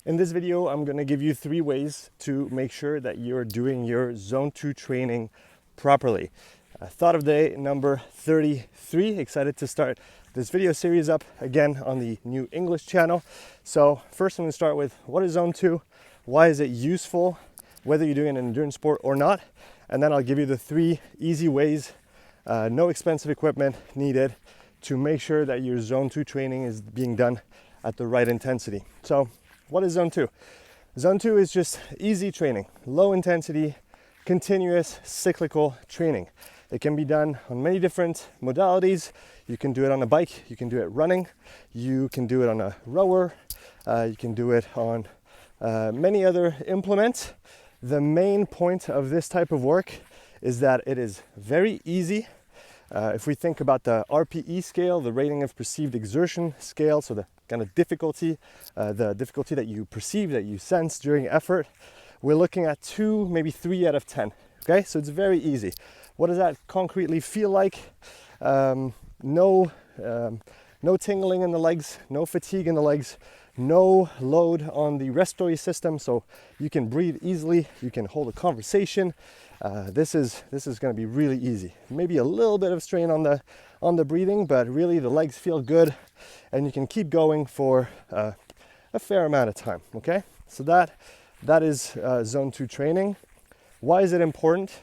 In this video, I'm going to give you 3 ways to make sure that you're doing your Zone 2 training properly. Thought of day number 33. Excited to start this video series up again on the new English channel. So first I'm going to start with what is Zone 2? Why is it useful, whether you're doing an endurance sport or not? And then I'll give you the 3 easy ways, no expensive equipment needed, to make sure that your Zone 2 training is being done at the right intensity. So what is Zone 2? Zone 2 is just easy training, low intensity, continuous cyclical training. It can be done on many different modalities. You can do it on a bike, you can do it running, you can do it on a rower, you can do it on many other implements. The main point of this type of work is that it is very easy. If we think about the RPE scale, the rating of perceived exertion scale, so the kind of difficulty, the difficulty that you perceive, that you sense during effort, we're looking at 2, maybe 3 out of 10. Okay, so it's very easy. What does that concretely feel like? No tingling in the legs, no fatigue in the legs, no load on the respiratory system, so you can breathe easily, you can hold a conversation. This is going to be really easy. Maybe a little bit of strain on the breathing, but really the legs feel good, and you can keep going for a fair amount of time. Okay, so that is Zone 2 training. Why is it important?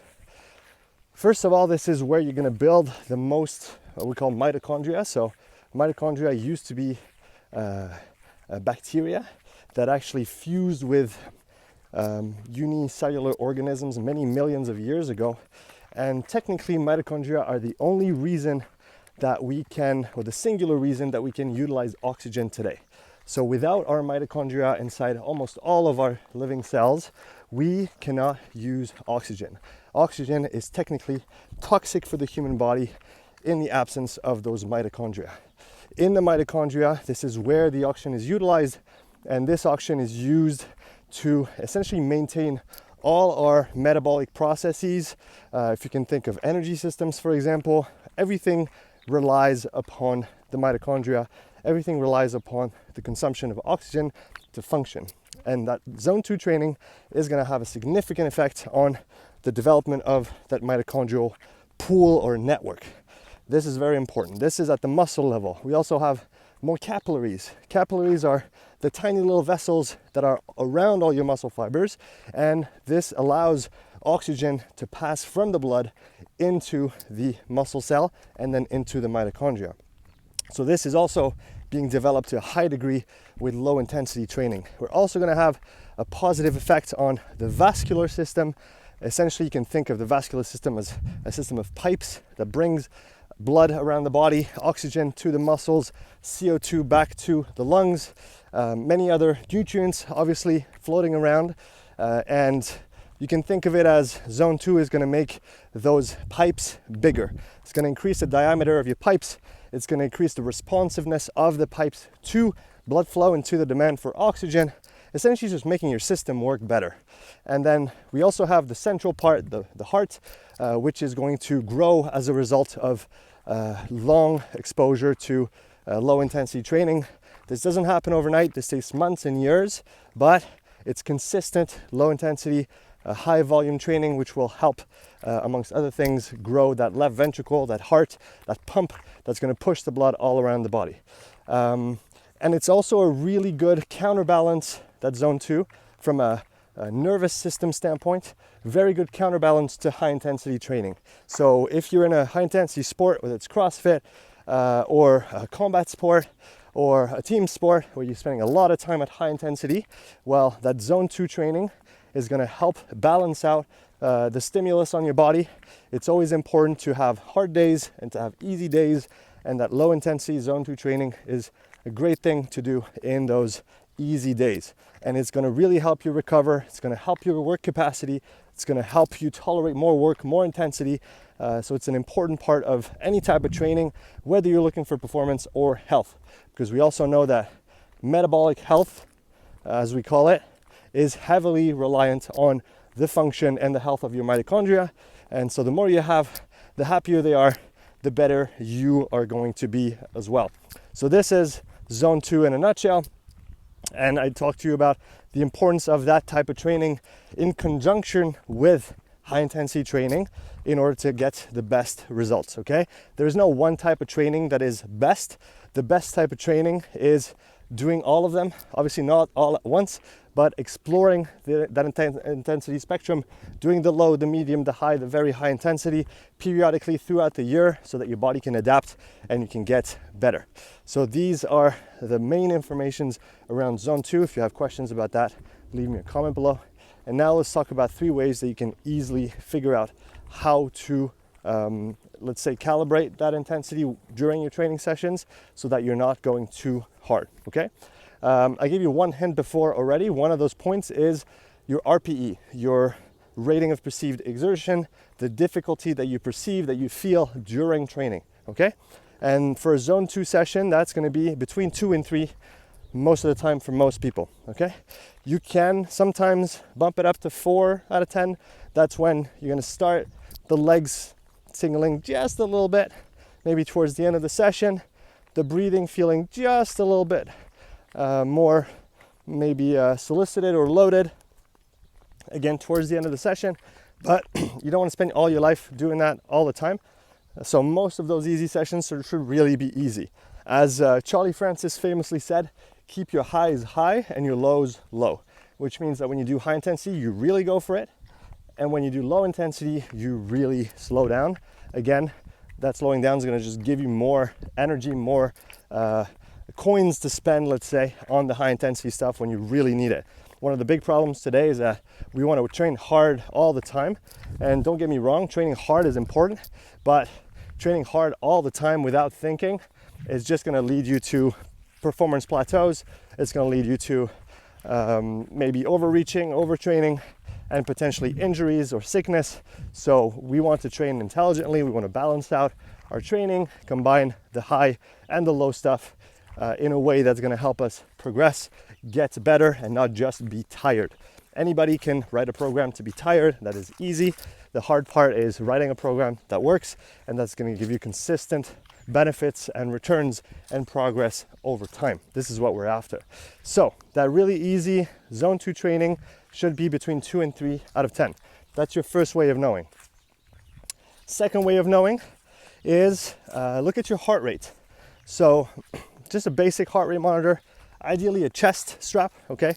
First of all, this is where you're going to build the most, what we call mitochondria. So mitochondria used to be bacteria that actually fused with unicellular organisms many millions of years ago. And technically mitochondria are the only reason that we can, or the singular reason that we can utilize oxygen today. So without our mitochondria inside almost all of our living cells, we cannot use oxygen. Oxygen is technically toxic for the human body in the absence of those mitochondria. In the mitochondria, this is where the oxygen is utilized, and this oxygen is used to essentially maintain all our metabolic processes. If you can think of energy systems, for example, everything relies upon the mitochondria. Everything relies upon the consumption of oxygen to function. And that Zone 2 training is going to have a significant effect on the development of that mitochondrial pool or network. This is very important. This is at the muscle level. We also have more capillaries. Capillaries are the tiny little vessels that are around all your muscle fibers, and this allows oxygen to pass from the blood into the muscle cell and then into the mitochondria. So this is also being developed to a high degree with low intensity training. We're also going to have a positive effect on the vascular system. Essentially, you can think of the vascular system as a system of pipes that brings blood around the body, oxygen to the muscles, CO2 back to the lungs, many other nutrients obviously floating around, and you can think of it as Zone 2 is going to make those pipes bigger. It's going to increase the diameter of your pipes. It's going to increase the responsiveness of the pipes to blood flow and to the demand for oxygen, essentially just making your system work better. And then we also have the central part, the heart, which is going to grow as a result of long exposure to low intensity training. This doesn't happen overnight. This takes months and years, but it's consistent, low intensity, high volume training, which will help, amongst other things, grow that left ventricle, that heart, that pump that's going to push the blood all around the body. And it's also a really good counterbalance, that Zone 2, from a nervous system standpoint, very good counterbalance to high intensity training. So if you're in a high intensity sport, whether it's CrossFit or a combat sport or a team sport where you're spending a lot of time at high intensity, well, that Zone 2 training is going to help balance out the stimulus on your body. It's always important to have hard days and to have easy days, and that low intensity Zone 2 training is a great thing to do in those easy days. And it's going to really help you recover. It's going to help your work capacity. It's going to help you tolerate more work, more intensity. So it's an important part of any type of training, whether you're looking for performance or health, because we also know that metabolic health, as we call it, is heavily reliant on the function and the health of your mitochondria. And so the more you have, the happier they are, the better you are going to be as well. So this is Zone 2 in a nutshell. And I talked to you about the importance of that type of training in conjunction with high intensity training in order to get the best results, okay? There's no one type of training that is best. The best type of training is doing all of them, obviously not all at once, but exploring that intensity spectrum, doing the low, the medium, the high, the very high intensity periodically throughout the year so that your body can adapt and you can get better. So these are the main informations around zone 2. If you have questions about that, leave me a comment below. And now let's talk about 3 ways that you can easily figure out how to, let's say, calibrate that intensity during your training sessions so that you're not going too hard, okay? I gave you one hint before already. One of those points is your RPE, your rating of perceived exertion, the difficulty that you perceive, that you feel during training, okay? And for a zone 2 session, that's gonna be between 2 and 3 most of the time for most people, okay? You can sometimes bump it up to 4 out of 10. That's when you're gonna start the legs tingling just a little bit, maybe towards the end of the session, the breathing feeling just a little bit more maybe solicited or loaded, again, towards the end of the session, but you don't want to spend all your life doing that all the time. So most of those easy sessions should really be easy. As Charlie Francis famously said, keep your highs high and your lows low, which means that when you do high intensity, you really go for it. And when you do low intensity, you really slow down. Again, that slowing down is going to just give you more energy, more coins to spend, let's say, on the high intensity stuff when you really need it. One of the big problems today is that we want to train hard all the time. And don't get me wrong, training hard is important, but training hard all the time without thinking is just going to lead you to performance plateaus. It's going to lead you to maybe overreaching, overtraining, and potentially injuries or sickness. So we want to train intelligently. We want to balance out our training, combine the high and the low stuff in a way that's going to help us progress, get better, and not just be tired. Anybody can write a program to be tired. That is easy. The hard part is writing a program that works, and that's going to give you consistent benefits and returns and progress over time. This is what we're after. So that really easy zone 2 training should be between 2 and 3 out of 10. That's your first way of knowing. Second way of knowing is look at your heart rate. So just a basic heart rate monitor, ideally a chest strap, okay?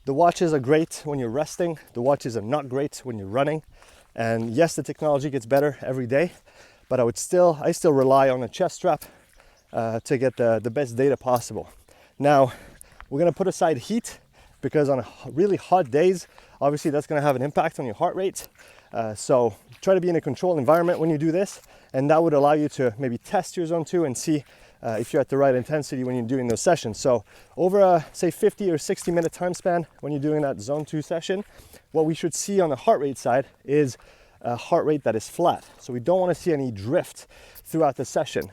The watches are great when you're resting. The watches are not great when you're running. And yes, the technology gets better every day, but I still rely on a chest strap to get the best data possible. Now, we're gonna put aside heat because on really hot days, obviously that's gonna have an impact on your heart rate. So try to be in a controlled environment when you do this, and that would allow you to maybe test your zone 2 and see if you're at the right intensity when you're doing those sessions. So over a, say, 50 or 60 minute time span when you're doing that zone 2 session, what we should see on the heart rate side is a heart rate that is flat. So we don't want to see any drift throughout the session.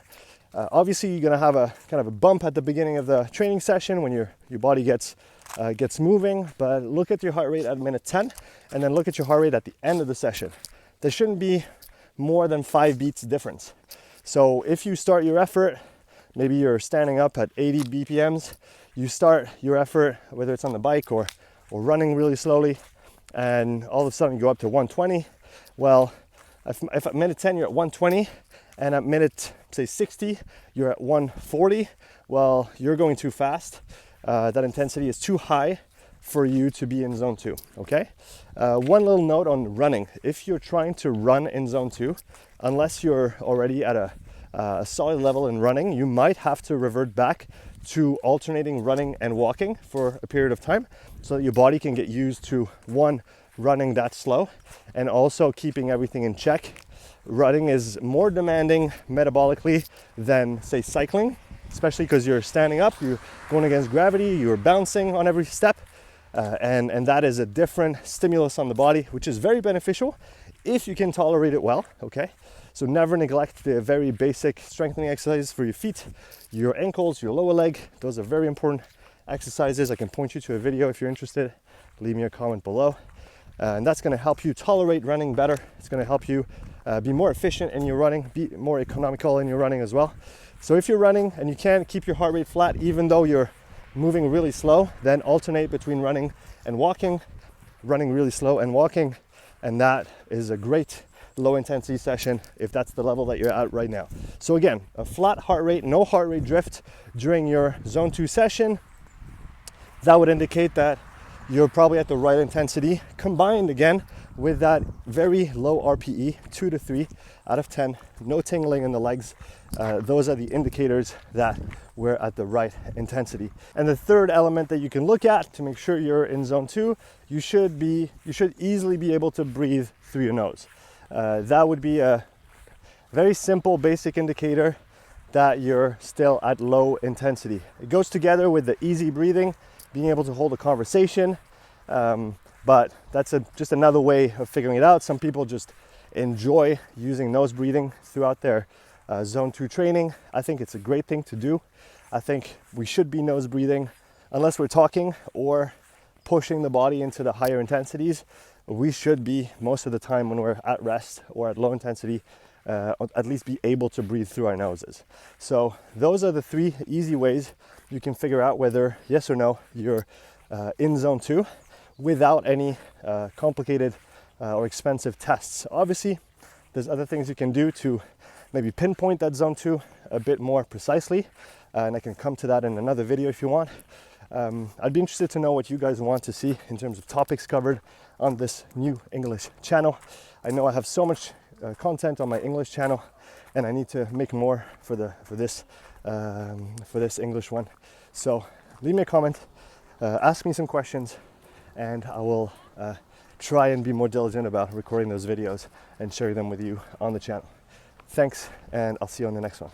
Obviously, you're going to have a kind of a bump at the beginning of the training session when your body gets moving, but look at your heart rate at minute 10 and then look at your heart rate at the end of the session. There shouldn't be more than 5 beats difference. So if you start your effort, maybe you're standing up at 80 BPMs, you start your effort, whether it's on the bike or running really slowly, and all of a sudden you go up to 120. Well, if at minute 10 you're at 120 and at minute, say, 60, you're at 140, well, you're going too fast. That intensity is too high for you to be in zone 2, okay? One little note on running. If you're trying to run in zone 2, unless you're already at a solid level in running, you might have to revert back to alternating running and walking for a period of time so that your body can get used to, one, running that slow, and also keeping everything in check. Running is more demanding metabolically than, say, cycling, especially because you're standing up, you're going against gravity, you're bouncing on every step, and that is a different stimulus on the body, which is very beneficial if you can tolerate it well, okay? So never neglect the very basic strengthening exercises for your feet, your ankles, your lower leg. Those are very important exercises. I can point you to a video if you're interested. Leave me a comment below. And that's going to help you tolerate running better. It's going to help you be more efficient in your running, be more economical in your running as well. So if you're running and you can't keep your heart rate flat, even though you're moving really slow, then alternate between running and walking, running really slow and walking. And that is a great low intensity session if that's the level that you're at right now. So again, a flat heart rate, no heart rate drift during your zone 2 session. That would indicate that you're probably at the right intensity, combined again with that very low RPE, 2 to 3 out of 10, no tingling in the legs. Those are the indicators that we're at the right intensity. And the third element that you can look at to make sure you're in zone 2, you should easily be able to breathe through your nose. That would be a very simple, basic indicator that you're still at low intensity. It goes together with the easy breathing, being able to hold a conversation, but that's just another way of figuring it out. Some people just enjoy using nose breathing throughout their zone 2 training. I think it's a great thing to do. I think we should be nose breathing unless we're talking or pushing the body into the higher intensities. We should be, most of the time when we're at rest or at low intensity, at least be able to breathe through our noses. So those are the 3 easy ways you can figure out whether yes or no you're in zone 2 without any complicated or expensive tests. Obviously, there's other things you can do to maybe pinpoint that zone 2 a bit more precisely, and I can come to that in another video if you want. I'd be interested to know what you guys want to see in terms of topics covered on this new English channel. I know I have so much content on my English channel, and I need to make more for this English one. So leave me a comment, ask me some questions, and I will try and be more diligent about recording those videos and sharing them with you on the channel. Thanks, and I'll see you on the next one.